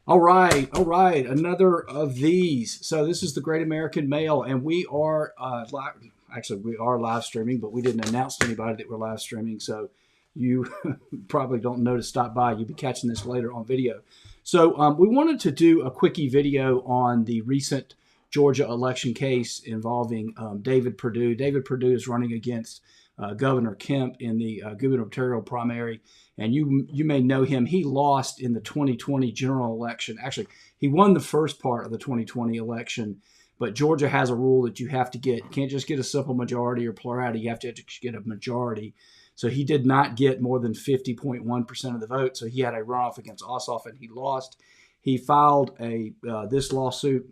All right. Another of these. So this is the Great American Mail, and we are live. Actually, we are live streaming, but we didn't announce to anybody that we're live streaming. So you probably don't know to stop by. You'll be catching this later on video. So we wanted to do a quickie video on the recent Georgia election case involving David Perdue. David Perdue is running against Governor Kemp in the gubernatorial primary, and you may know him. He lost in the 2020 general election. Actually, he won the first part of the 2020 election, but Georgia has a rule that you can't just get a simple majority or plurality. You have to get a majority. So he did not get more than 50.1% of the vote. So he had a runoff against Ossoff, and he lost. He filed this lawsuit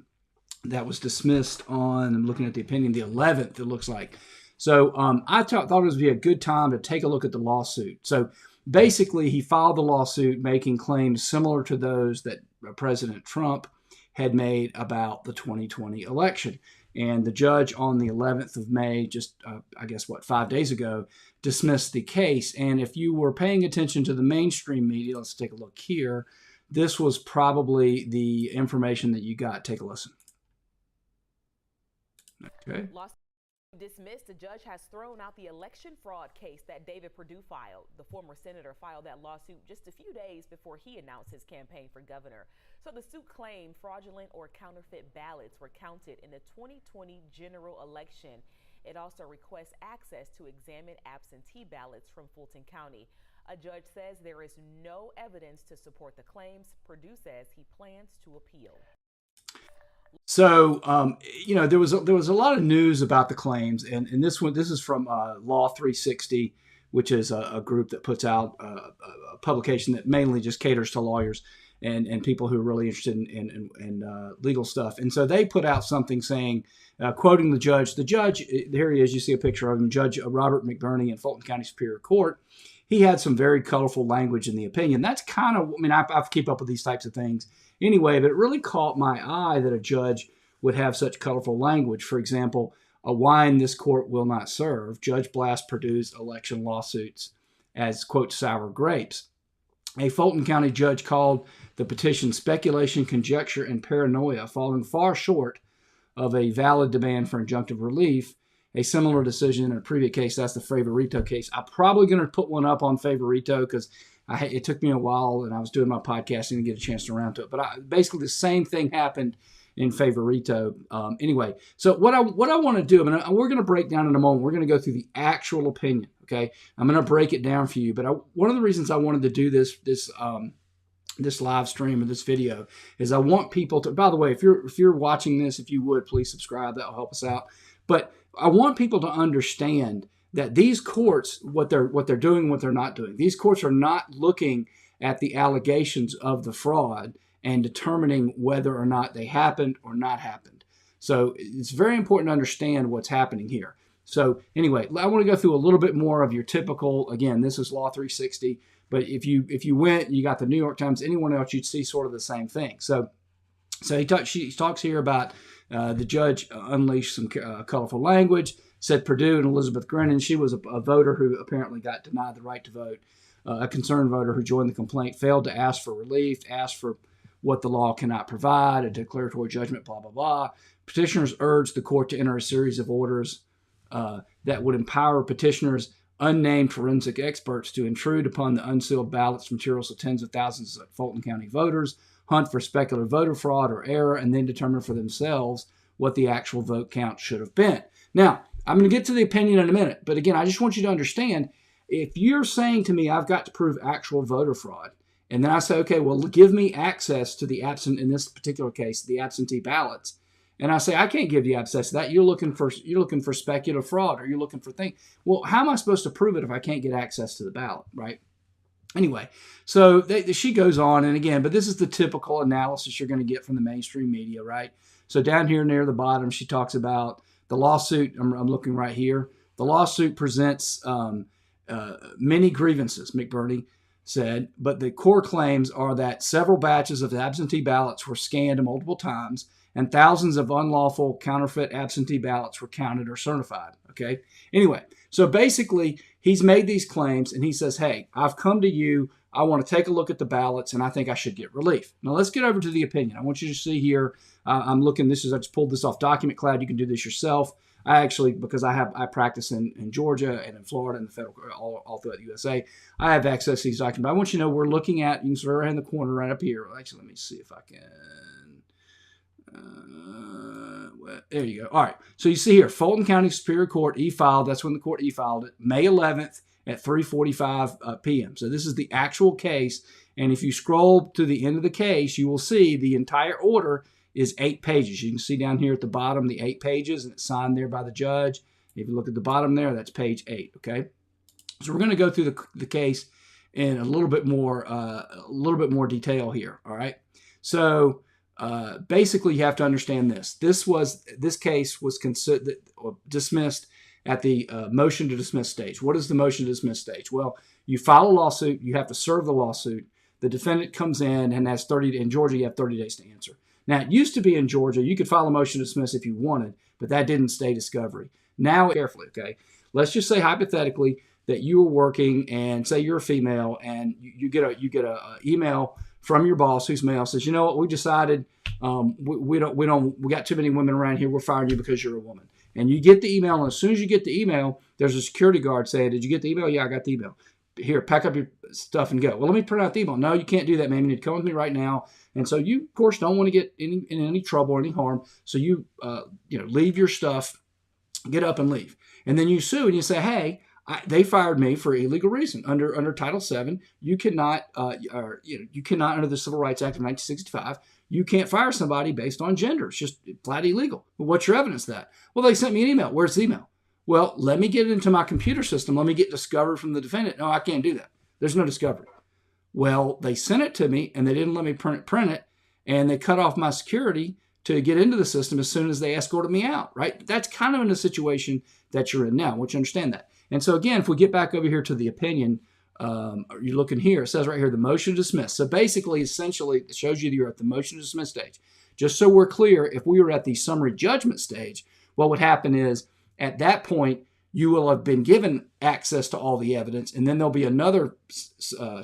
that was dismissed on, I'm looking at the opinion, the 11th, it looks like. So I thought it would be a good time to take a look at the lawsuit. So basically, he filed the lawsuit making claims similar to those that President Trump had made about the 2020 election. And the judge on the 11th of May, just 5 days ago, dismissed the case. And if you were paying attention to the mainstream media, let's take a look here. This was probably the information that you got. Take a listen. Okay. Dismissed, the judge has thrown out the election fraud case that David Perdue filed. The former senator filed that lawsuit just a few days before he announced his campaign for governor. So the suit claimed fraudulent or counterfeit ballots were counted in the 2020 general election. It also requests access to examine absentee ballots from Fulton County. A judge says there is no evidence to support the claims. Perdue says he plans to appeal. So, there was a lot of news about the claims, and this is from Law 360, which is a group that puts out a publication that mainly just caters to lawyers and people who are really interested in legal stuff. And so they put out something saying, quoting the judge, here he is, you see a picture of him, Judge Robert McBurney in Fulton County Superior Court. He had some very colorful language in the opinion. That's kind of, I keep up with these types of things anyway, but it really caught my eye that a judge would have such colorful language. For example, a wine this court will not serve. Judge blasts Perdue's election lawsuits as, quote, sour grapes. A Fulton County judge called the petition speculation, conjecture, and paranoia, falling far short of a valid demand for injunctive relief. A similar decision in a previous case, that's the Favorito case. I'm probably going to put one up on Favorito because it took me a while and I was doing my podcasting to get a chance to round to it. But basically the same thing happened in Favorito. Anyway, so what I want to do, we're going to break down in a moment. We're going to go through the actual opinion, okay? I'm going to break it down for you. But one of the reasons I wanted to do this live stream or this video is I want people to, by the way, if you're watching this, if you would, please subscribe. That will help us out. But I want people to understand that these courts, what they're doing, what they're not doing. These courts are not looking at the allegations of the fraud and determining whether or not they happened or not happened. So it's very important to understand what's happening here. So anyway, I want to go through a little bit more of your typical, again, this is Law 360, but if you went, you got the New York Times, anyone else, you'd see sort of the same thing. So she talks here about the judge unleashed some colorful language, said Perdue and Elizabeth Grennan, she was a voter who apparently got denied the right to vote. A concerned voter who joined the complaint failed to ask for relief, asked for what the law cannot provide, a declaratory judgment, blah, blah, blah. Petitioners urged the court to enter a series of orders that would empower petitioners, unnamed forensic experts, to intrude upon the unsealed ballots materials of tens of thousands of Fulton County voters, hunt for speculative voter fraud or error, and then determine for themselves what the actual vote count should have been. Now, I'm going to get to the opinion in a minute, but again, I just want you to understand, if you're saying to me, I've got to prove actual voter fraud, and then I say, okay, well, give me access to the in this particular case, the absentee ballots, and I say, I can't give you access to that. You're looking for speculative fraud, or you're looking for things. Well, how am I supposed to prove it if I can't get access to the ballot, right? Anyway, so she goes on, and again, but this is the typical analysis you're going to get from the mainstream media, right? So down here near the bottom, she talks about the lawsuit. I'm looking right here. The lawsuit presents many grievances, McBurney said, but the core claims are that several batches of absentee ballots were scanned multiple times, and thousands of unlawful counterfeit absentee ballots were counted or certified. Okay. Anyway, so basically, he's made these claims, and he says, hey, I've come to you I want to take a look at the ballots, and I think I should get relief. Now, let's get over to the opinion. I want you to see here, I'm looking, I just pulled this off Document Cloud. You can do this yourself. I actually, because I practice in Georgia and in Florida and the federal, all throughout the USA, I have access to these documents. But I want you to know we're looking at, you can see right in the corner right up here. Actually, let me see if I can. There you go. All right. So you see here, Fulton County Superior Court e-filed. That's when the court e-filed it, May 11th at 3:45 p.m. So this is the actual case. And if you scroll to the end of the case, you will see the entire order is 8 pages. You can see down here at the bottom the 8 pages, and it's signed there by the judge. If you look at the bottom there, that's page 8. Okay. So we're going to go through the case in a little bit more detail here. All right. So basically, you have to understand this. This case was dismissed at the motion to dismiss stage. What is the motion to dismiss stage? Well, you file a lawsuit. You have to serve the lawsuit. The defendant comes in and has 30. In Georgia, you have 30 days to answer. Now, it used to be in Georgia, you could file a motion to dismiss if you wanted, but that didn't stay discovery. Now, carefully, okay? Let's just say hypothetically that you were working, and say you're a female, and you get a email from your boss who's male, says, you know what, we decided we got too many women around here, we're firing you because you're a woman. And you get the email, and as soon as you get the email, there's a security guard saying, did you get the email? Yeah, I got the email. Here, pack up your stuff and go. Well, let me print out the email. No, you can't do that, ma'am. You need to come with me right now. And so you, of course, don't want to get in any trouble or any harm. So you, leave your stuff, get up and leave. And then you sue and you say, hey, they fired me for illegal reason. Under Title VII, you cannot, you cannot under the Civil Rights Act of 1965, you can't fire somebody based on gender. It's just flat illegal. Well, what's your evidence of that? Well, they sent me an email. Where's the email? Well, let me get it into my computer system. Let me get discovered from the defendant. No, I can't do that. There's no discovery. Well, they sent it to me, and they didn't let me print it, and they cut off my security to get into the system as soon as they escorted me out, right? That's kind of in the situation that you're in now. I want you to understand that. And so, again, if we get back over here to the opinion, you're looking here, it says right here, the motion to dismiss. So basically, essentially, it shows you that you're at the motion to dismiss stage. Just so we're clear, if we were at the summary judgment stage, what would happen is, at that point, you will have been given access to all the evidence, and then there'll be another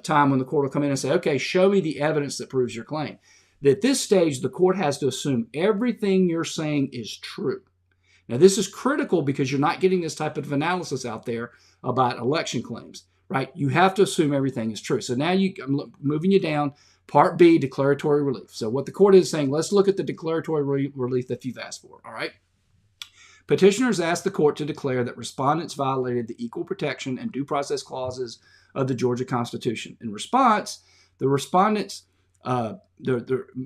time when the court will come in and say, okay, show me the evidence that proves your claim. At this stage, the court has to assume everything you're saying is true. Now, this is critical because you're not getting this type of analysis out there about election claims, right? You have to assume everything is true. So now I'm moving you down. Part B, declaratory relief. So what the court is saying, let's look at the declaratory relief that you've asked for, all right? Petitioners asked the court to declare that respondents violated the equal protection and due process clauses of the Georgia Constitution. In response, the respondents, the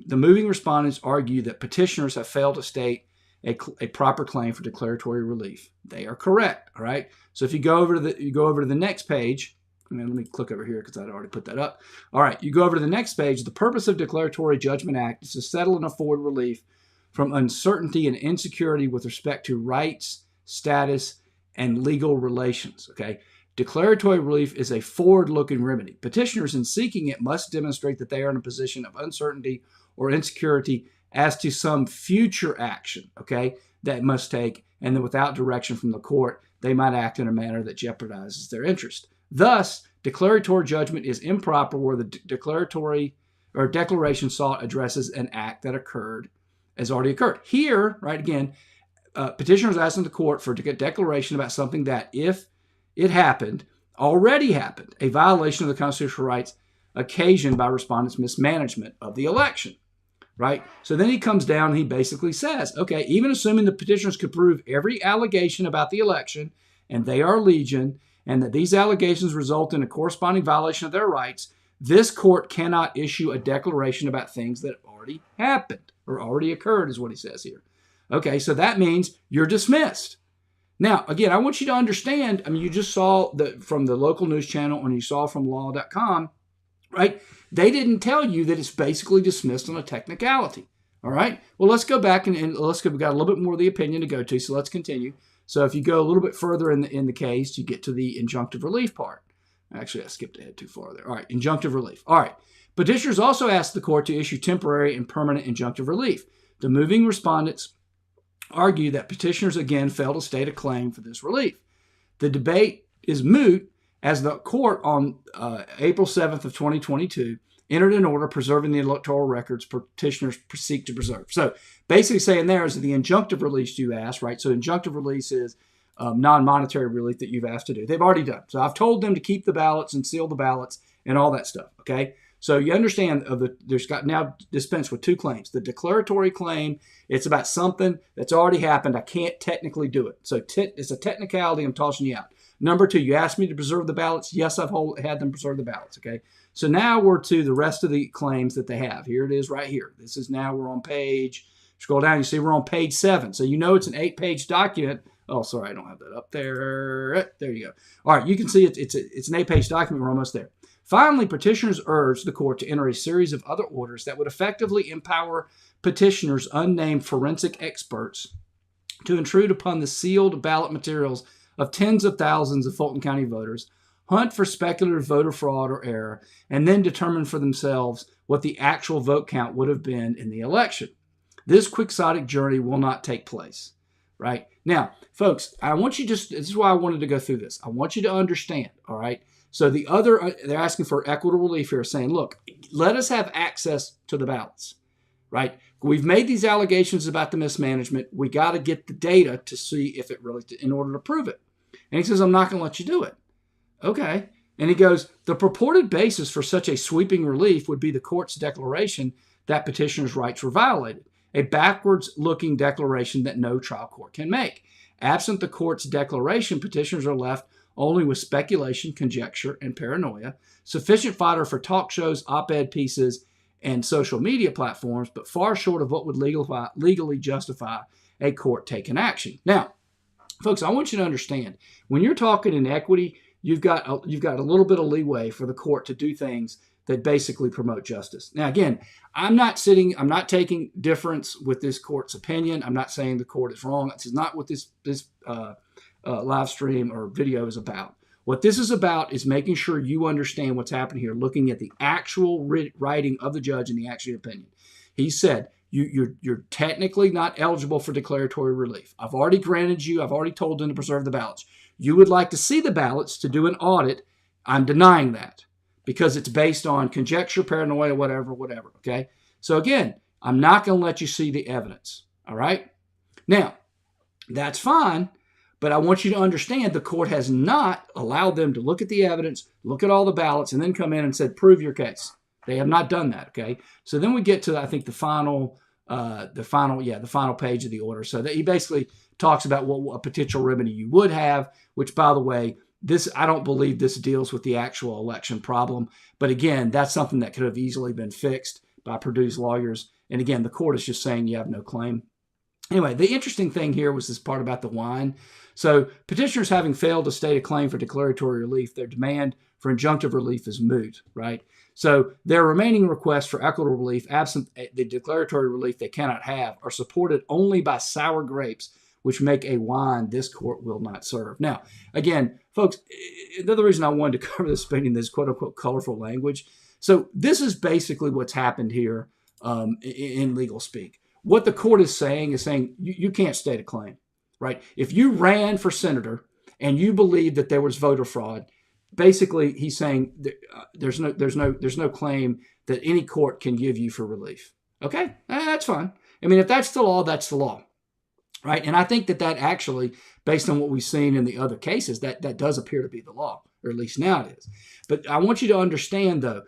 moving respondents argue that petitioners have failed to state a proper claim for declaratory relief. They are correct. All right. So if you go over to the next page, let me click over here because I'd already put that up. All right. You go over to the next page. The purpose of Declaratory Judgment Act is to settle and afford relief from uncertainty and insecurity with respect to rights, status, and legal relations. Okay. Declaratory relief is a forward-looking remedy. Petitioners in seeking it must demonstrate that they are in a position of uncertainty or insecurity as to some future action, okay, that must take, and then without direction from the court, they might act in a manner that jeopardizes their interest. Thus, declaratory judgment is improper where the declaratory or declaration sought addresses an act that has already occurred. Here, right again, petitioners asking the court for a declaration about something that, if it happened, already happened, a violation of the constitutional rights occasioned by respondents' mismanagement of the election. Right? So then he comes down and he basically says, okay, even assuming the petitioners could prove every allegation about the election, and they are legion, and that these allegations result in a corresponding violation of their rights, this court cannot issue a declaration about things that already happened or already occurred, is what he says here. Okay, so that means you're dismissed. Now, again, I want you to understand, you just saw from the local news channel and you saw from law.com, right? They didn't tell you that it's basically dismissed on a technicality. All right. Well, let's go back and let's go. We've got a little bit more of the opinion to go to. So let's continue. So if you go a little bit further in the case, you get to the injunctive relief part. Actually, I skipped ahead too far there. All right. Injunctive relief. All right. Petitioners also asked the court to issue temporary and permanent injunctive relief. The moving respondents argue that petitioners again failed to state a claim for this relief. The debate is moot as the court on April 7th of 2022 entered an order preserving the electoral records petitioners seek to preserve. So basically saying there is that the injunctive release you asked, right? So injunctive release is non-monetary relief that you've asked to do. They've already done. So I've told them to keep the ballots and seal the ballots and all that stuff, okay? So you understand there's got now dispensed with two claims. The declaratory claim, it's about something that's already happened. I can't technically do it. So it's a technicality. I'm tossing you out. Number two, you asked me to preserve the ballots. Yes, I've had them preserve the ballots, okay? So now we're to the rest of the claims that they have. Here it is right here. This is now we're on page, scroll down, you see we're on page 7. So you know it's an 8-page document. Oh, sorry, I don't have that up there. There you go. All right, you can see it's an 8-page document. We're almost there. Finally, petitioners urged the court to enter a series of other orders that would effectively empower petitioners, unnamed forensic experts, to intrude upon the sealed ballot materials of tens of thousands of Fulton County voters, hunt for speculative voter fraud or error, and then determine for themselves what the actual vote count would have been in the election. This quixotic journey will not take place, right? Now, folks, I want you this is why I wanted to go through this. I want you to understand, all right? So they're asking for equitable relief here, saying, look, let us have access to the ballots, right? We've made these allegations about the mismanagement. We got to get the data to see if it really, in order to prove it. And he says, I'm not going to let you do it. Okay. And he goes, the purported basis for such a sweeping relief would be the court's declaration that petitioners' rights were violated, a backwards-looking declaration that no trial court can make. Absent the court's declaration, petitioners are left only with speculation, conjecture, and paranoia, sufficient fodder for talk shows, op-ed pieces, and social media platforms, but far short of what would legally justify a court taking action. Now, folks, I want you to understand, when you're talking in equity, you've got a little bit of leeway for the court to do things that basically promote justice. Now, again, I'm not taking difference with this court's opinion. I'm not saying the court is wrong. This is not what this live stream or video is about. What this is about is making sure you understand what's happening here, looking at the actual writing of the judge and the actual opinion. He said, you're technically not eligible for declaratory relief. I've already told them to preserve the ballots. You would like to see the ballots to do an audit. I'm denying that because it's based on conjecture, paranoia, whatever, okay? So again, I'm not going to let you see the evidence, all right? Now, that's fine, but I want you to understand the court has not allowed them to look at the evidence, look at all the ballots, and then come in and said, prove your case. They have not done that, okay? So then we get to, I think, the final page of the order. So that he basically talks about what a potential remedy you would have, which, by the way, I don't believe this deals with the actual election problem. But again, that's something that could have easily been fixed by Perdue's lawyers. And again, the court is just saying you have no claim. Anyway, the interesting thing here was this part about the wine. So petitioners having failed to state a claim for declaratory relief, their demand for injunctive relief is moot, right? So their remaining requests for equitable relief, absent the declaratory relief they cannot have, are supported only by sour grapes, which make a wine this court will not serve. Now, again, folks, another reason I wanted to cover this, painting this quote-unquote colorful language. So this is basically what's happened here in legal speak. What the court is saying you can't state a claim, right? If you ran for senator and you believe that there was voter fraud, basically he's saying there's no claim that any court can give you for relief. Okay, that's fine. I mean, if that's the law, that's the law, right? And I think that actually, based on what we've seen in the other cases, that does appear to be the law, or at least now it is. But I want you to understand, though,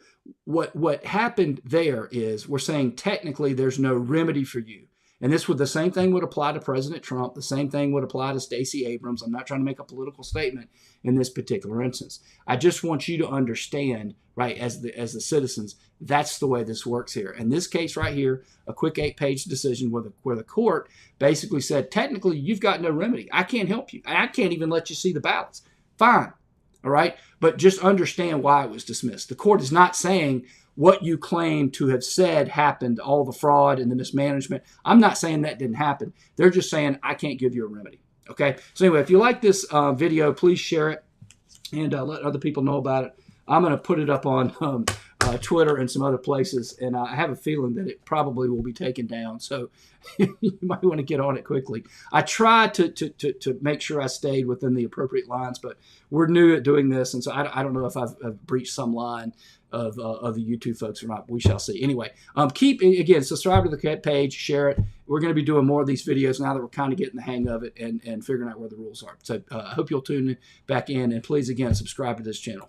what happened there is we're saying technically there's no remedy for you. And the same thing would apply to President Trump. The same thing would apply to Stacey Abrams. I'm not trying to make a political statement in this particular instance. I just want you to understand, right, as the citizens, that's the way this works here. In this case right here, a quick 8-page decision where the court basically said, technically, you've got no remedy. I can't help you. I can't even let you see the ballots. Fine. All right. But just understand why it was dismissed. The court is not saying what you claim to have said happened, all the fraud and the mismanagement. I'm not saying that didn't happen. They're just saying, I can't give you a remedy. Okay. So anyway, if you like this video, please share it and let other people know about it. I'm going to put it up on Twitter and some other places, and I have a feeling that it probably will be taken down. So you might want to get on it quickly. I tried to make sure I stayed within the appropriate lines, but we're new at doing this, and so I don't know if I've breached some line of the YouTube folks or not. We shall see. Anyway, subscribe to the page, share it. We're going to be doing more of these videos now that we're kind of getting the hang of it and figuring out where the rules are. So I hope you'll tune back in, and please, again, subscribe to this channel.